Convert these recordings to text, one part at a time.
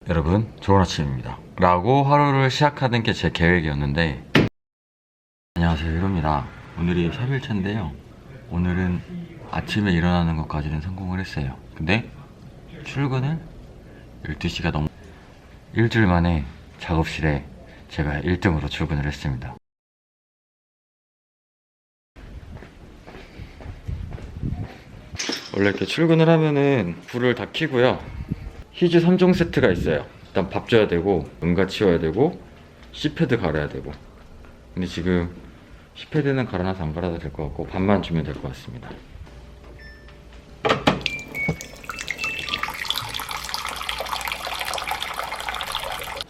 여러분, 좋은 아침입니다 라고 하루를 시작하는 게 제 계획이었는데, 안녕하세요, 히로입니다. 오늘이 3일차인데요 오늘은 아침에 일어나는 것까지는 성공을 했어요. 근데 출근을 12시가 넘어 일주일 만에 작업실에 제가 1등으로 출근을 했습니다. 원래 이렇게 출근을 하면은 불을 다 켜고요, 히즈 3종 세트가 있어요. 일단 밥 줘야 되고, 응가 치워야 되고, C패드 갈아야 되고. 근데 지금 C패드는 갈아놔서 안 갈아도 될 것 같고, 밥만 주면 될 것 같습니다.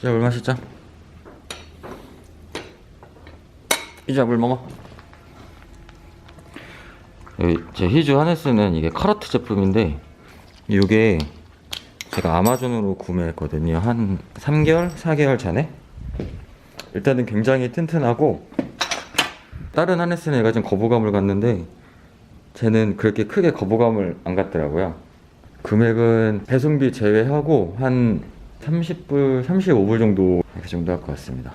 자, 물 마시자. 이제 물 먹어. 여기 제 히즈 하네스는 이게 카라트 제품인데, 이게 제가 아마존으로 구매했거든요. 한 3개월? 4개월 전에? 일단은 굉장히 튼튼하고, 다른 하네스는 얘가 좀 거부감을 갖는데 쟤는 그렇게 크게 거부감을 안 갖더라고요. 금액은 배송비 제외하고 한 30불, 35불 정도, 이렇게 정도 할 것 같습니다.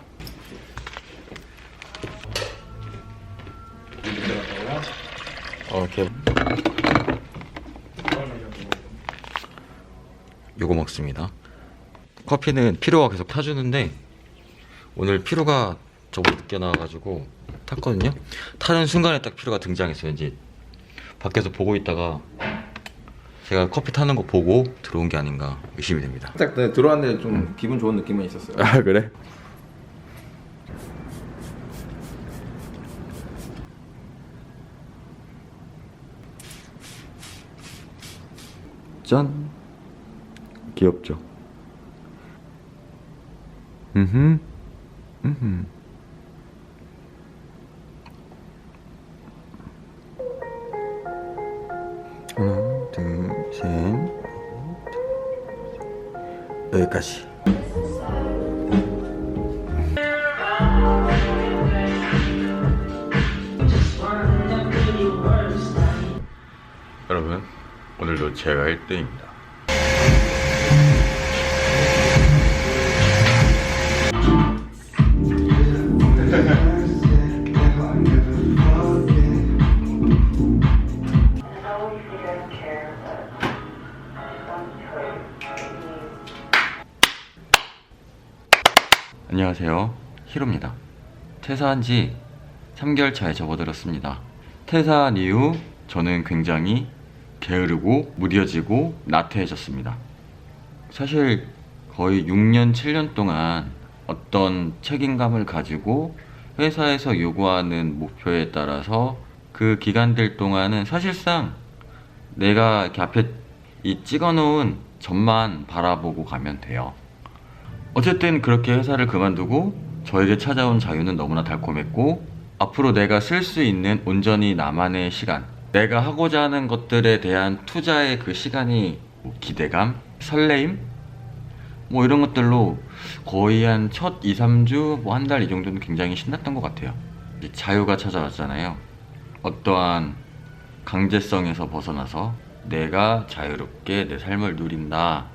이렇게 요거 먹습니다. 커피는 피로가 계속 타주는데 오늘 피로가 저보다 늦게 나와가지고 탔거든요. 타는 순간에 딱 피로가 등장했어요. 왠지 밖에서 보고 있다가 제가 커피 타는 거 보고 들어온 게 아닌가 의심이 됩니다. 살짝 들어왔는데 좀 기분 좋은 느낌은 있었어요. 아, 그래? 짠! 귀엽죠? 음흠. 하나, 둘, 셋. 여기까지. 여러분, 오늘도 제가 1등입니다. 안녕하세요, 히로입니다. 퇴사한 지 3개월 차에 접어들었습니다. 퇴사한 이후 저는 굉장히 게으르고 무뎌지고 나태해졌습니다. 사실 거의 6년, 7년 동안 어떤 책임감을 가지고 회사에서 요구하는 목표에 따라서 그 기간들 동안은 사실상 내가 이렇게 앞에 이 찍어놓은 점만 바라보고 가면 돼요. 어쨌든 그렇게 회사를 그만두고 저에게 찾아온 자유는 너무나 달콤했고, 앞으로 내가 쓸 수 있는 온전히 나만의 시간, 내가 하고자 하는 것들에 대한 투자의 그 시간이 기대감, 설레임, 뭐 이런 것들로 거의 한 첫 2, 3주, 뭐 한 달 이 정도는 굉장히 신났던 것 같아요. 이제 자유가 찾아왔잖아요. 어떠한 강제성에서 벗어나서 내가 자유롭게 내 삶을 누린다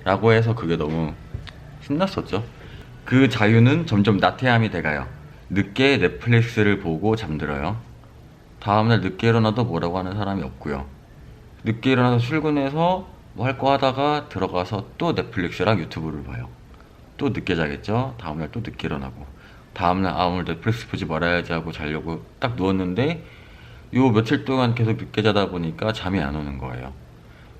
라고 해서 그게 너무 신났었죠. 그 자유는 점점 나태함이 돼가요. 늦게 넷플릭스를 보고 잠들어요. 다음날 늦게 일어나도 뭐라고 하는 사람이 없고요. 늦게 일어나서 출근해서 뭐 할 거 하다가 들어가서 또 넷플릭스랑 유튜브를 봐요. 또 늦게 자겠죠. 다음날 또 늦게 일어나고, 다음날 오늘 넷플릭스 보지 말아야지 하고 자려고 딱 누웠는데 요 며칠 동안 계속 늦게 자다 보니까 잠이 안 오는 거예요.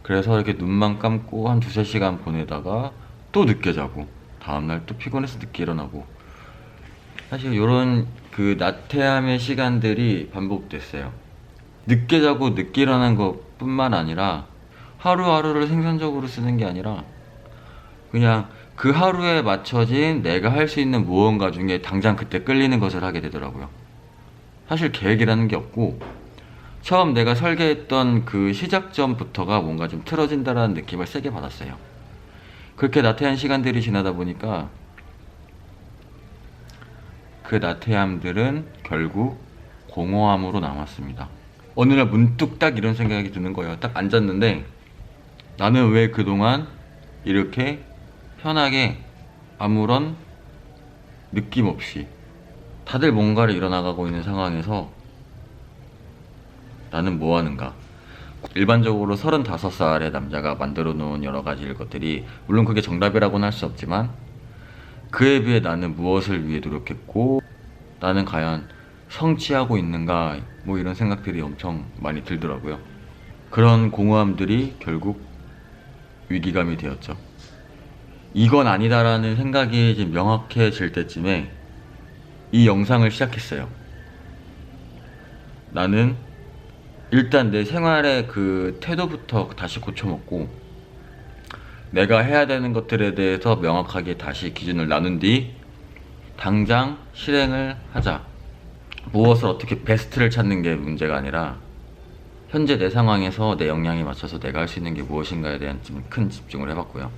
그래서 이렇게 눈만 감고 한 2~3시간 보내다가 또 늦게 자고, 다음날 또 피곤해서 늦게 일어나고, 사실 요런 그 나태함의 시간들이 반복됐어요. 늦게 자고 늦게 일어나는 것 뿐만 아니라 하루하루를 생산적으로 쓰는 게 아니라 그냥 그 하루에 맞춰진 내가 할 수 있는 무언가 중에 당장 그때 끌리는 것을 하게 되더라고요. 사실 계획이라는 게 없고, 처음 내가 설계했던 그 시작점부터가 뭔가 좀 틀어진다라는 느낌을 세게 받았어요. 그렇게 나태한 시간들이 지나다 보니까 그 나태함들은 결국 공허함으로 남았습니다. 어느 날 문득 딱 이런 생각이 드는 거예요. 딱 앉았는데 나는 왜 그동안 이렇게 편하게 아무런 느낌 없이 다들 뭔가를 이뤄나가고 있는 상황에서 나는 뭐 하는가. 일반적으로 35살의 남자가 만들어 놓은 여러 가지 것들이 물론 그게 정답이라고는 할 수 없지만 그에 비해 나는 무엇을 위해 노력했고 나는 과연 성취하고 있는가 뭐 이런 생각들이 엄청 많이 들더라고요. 그런 공허함들이 결국 위기감이 되었죠. 이건 아니다라는 생각이 이제 명확해질 때쯤에 이 영상을 시작했어요. 나는 일단 내 생활의 그 태도부터 다시 고쳐먹고 내가 해야 되는 것들에 대해서 명확하게 다시 기준을 나눈 뒤 당장 실행을 하자. 무엇을 어떻게 베스트를 찾는 게 문제가 아니라 현재 내 상황에서 내 역량에 맞춰서 내가 할 수 있는 게 무엇인가에 대한 좀 큰 집중을 해봤고요.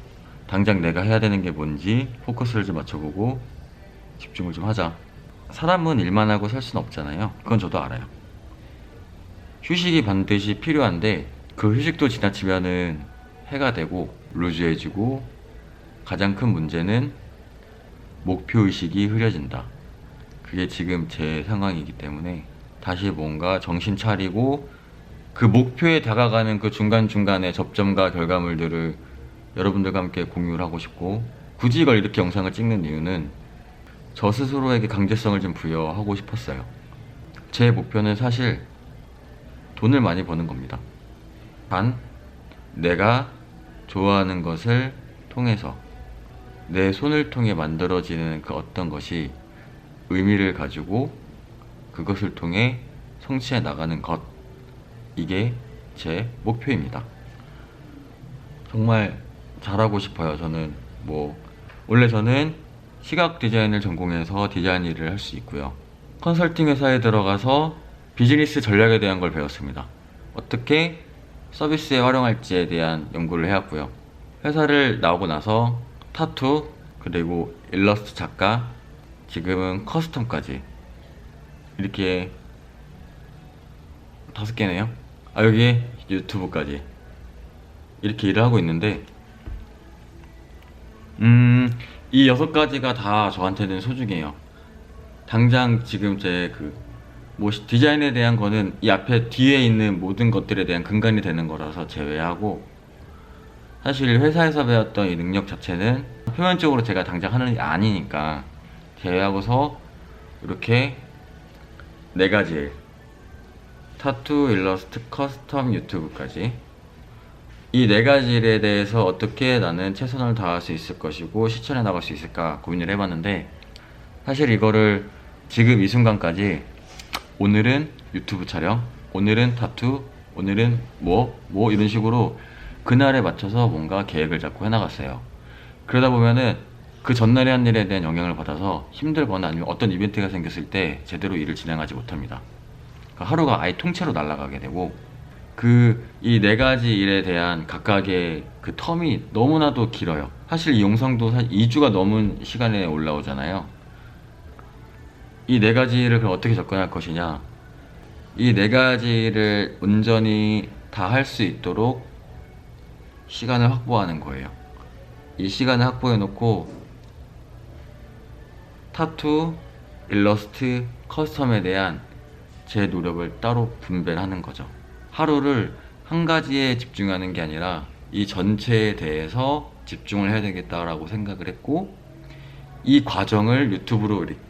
당장 내가 해야 되는 게 뭔지 포커스를 좀 맞춰보고 집중을 좀 하자. 사람은 일만 하고 살 수는 없잖아요. 그건 저도 알아요. 휴식이 반드시 필요한데 그 휴식도 지나치면은 해가 되고 루즈해지고 가장 큰 문제는 목표의식이 흐려진다. 그게 지금 제 상황이기 때문에 다시 뭔가 정신 차리고 그 목표에 다가가는 그 중간중간의 접점과 결과물들을 여러분들과 함께 공유를 하고 싶고 굳이 이걸 이렇게 영상을 찍는 이유는 저 스스로에게 강제성을 좀 부여하고 싶었어요. 제 목표는 사실 돈을 많이 버는 겁니다. 단 내가 좋아하는 것을 통해서 내 손을 통해 만들어지는 그 어떤 것이 의미를 가지고 그것을 통해 성취해 나가는 것, 이게 제 목표입니다. 정말 잘하고 싶어요. 저는 원래 저는 시각 디자인을 전공해서 디자인 일을 할 수 있고요. 컨설팅 회사에 들어가서 비즈니스 전략에 대한 걸 배웠습니다. 어떻게 서비스에 활용할지에 대한 연구를 해왔고요. 회사를 나오고 나서 타투, 그리고 일러스트 작가, 지금은 커스텀까지 이렇게 5개네요. 여기 유튜브까지 이렇게 일을 하고 있는데 이 6가지가 다 저한테는 소중해요. 당장 지금 제 디자인에 대한 거는 이 앞에 뒤에 있는 모든 것들에 대한 근간이 되는 거라서 제외하고 사실 회사에서 배웠던 이 능력 자체는 표면적으로 제가 당장 하는 게 아니니까 제외하고서 이렇게 4가지 타투, 일러스트, 커스텀, 유튜브까지 이 4가지 일에 대해서 어떻게 나는 최선을 다할 수 있을 것이고 실천해 나갈 수 있을까 고민을 해봤는데 사실 이거를 지금 이 순간까지 오늘은 유튜브 촬영, 오늘은 타투, 오늘은 뭐 이런 식으로 그날에 맞춰서 뭔가 계획을 잡고 해나갔어요. 그러다 보면은 그 전날에 한 일에 대한 영향을 받아서 힘들거나 아니면 어떤 이벤트가 생겼을 때 제대로 일을 진행하지 못합니다. 그러니까 하루가 아예 통째로 날아가게 되고 이 4가지 일에 대한 각각의 그 텀이 너무나도 길어요. 사실 이 영상도 2주가 넘은 시간에 올라오잖아요. 이 4가지 일을 그럼 어떻게 접근할 것이냐, 이 4가지 일을 온전히 다 할 수 있도록 시간을 확보하는 거예요. 이 시간을 확보해 놓고 타투, 일러스트, 커스텀에 대한 제 노력을 따로 분배하는 거죠. 하루를 한 가지에 집중하는 게 아니라 이 전체에 대해서 집중을 해야 되겠다라고 생각을 했고 이 과정을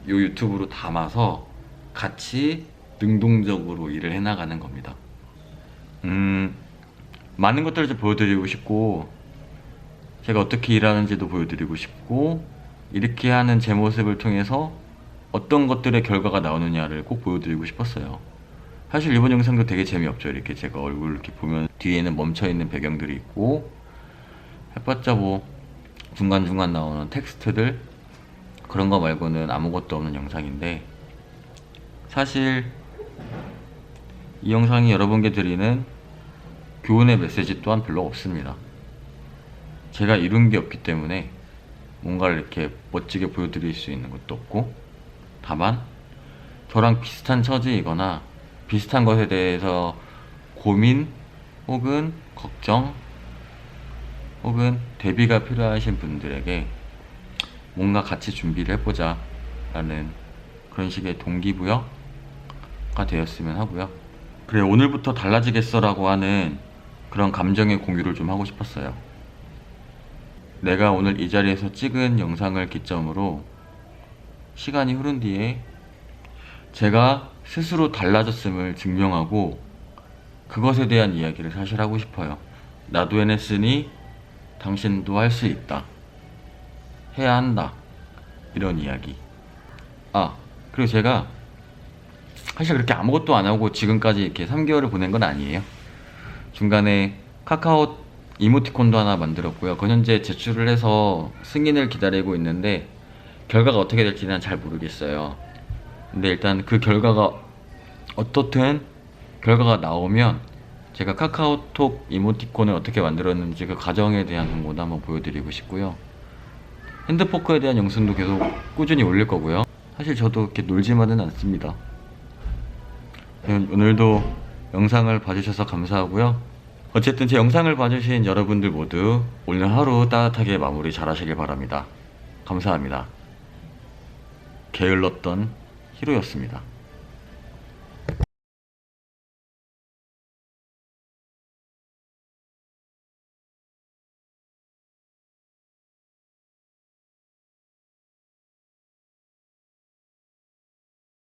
유튜브로 담아서 같이 능동적으로 일을 해나가는 겁니다. 많은 것들을 좀 보여드리고 싶고 제가 어떻게 일하는지도 보여드리고 싶고 이렇게 하는 제 모습을 통해서 어떤 것들의 결과가 나오느냐를 꼭 보여드리고 싶었어요. 사실 이번 영상도 되게 재미없죠. 이렇게 제가 얼굴 이렇게 보면 뒤에는 멈춰있는 배경들이 있고 해봤자 중간중간 나오는 텍스트들 그런 거 말고는 아무것도 없는 영상인데 사실 이 영상이 여러분께 드리는 교훈의 메시지 또한 별로 없습니다. 제가 이룬 게 없기 때문에 뭔가를 이렇게 멋지게 보여드릴 수 있는 것도 없고 다만 저랑 비슷한 처지이거나 비슷한 것에 대해서 고민 혹은 걱정 혹은 데뷔가 필요하신 분들에게 뭔가 같이 준비를 해보자 라는 그런 식의 동기부여가 되었으면 하고요. 그래, 오늘부터 달라지겠어 라고 하는 그런 감정의 공유를 좀 하고 싶었어요. 내가 오늘 이 자리에서 찍은 영상을 기점으로 시간이 흐른 뒤에 제가 스스로 달라졌음을 증명하고 그것에 대한 이야기를 사실 하고 싶어요. 나도 해냈으니 당신도 할 수 있다. 해야 한다. 이런 이야기. 그리고 제가 사실 그렇게 아무것도 안 하고 지금까지 이렇게 3개월을 보낸 건 아니에요. 중간에 카카오 이모티콘도 하나 만들었고요. 그건 현재 제출을 해서 승인을 기다리고 있는데 결과가 어떻게 될지는 잘 모르겠어요. 근데 일단 그 결과가 어떻든 결과가 나오면 제가 카카오톡 이모티콘을 어떻게 만들었는지 그 과정에 대한 정보도 한번 보여드리고 싶고요. 핸드포크에 대한 영상도 계속 꾸준히 올릴 거고요. 사실 저도 이렇게 놀지만은 않습니다. 오늘도 영상을 봐주셔서 감사하고요. 어쨌든 제 영상을 봐주신 여러분들 모두 오늘 하루 따뜻하게 마무리 잘 하시길 바랍니다. 감사합니다. 게을렀던 히로였습니다.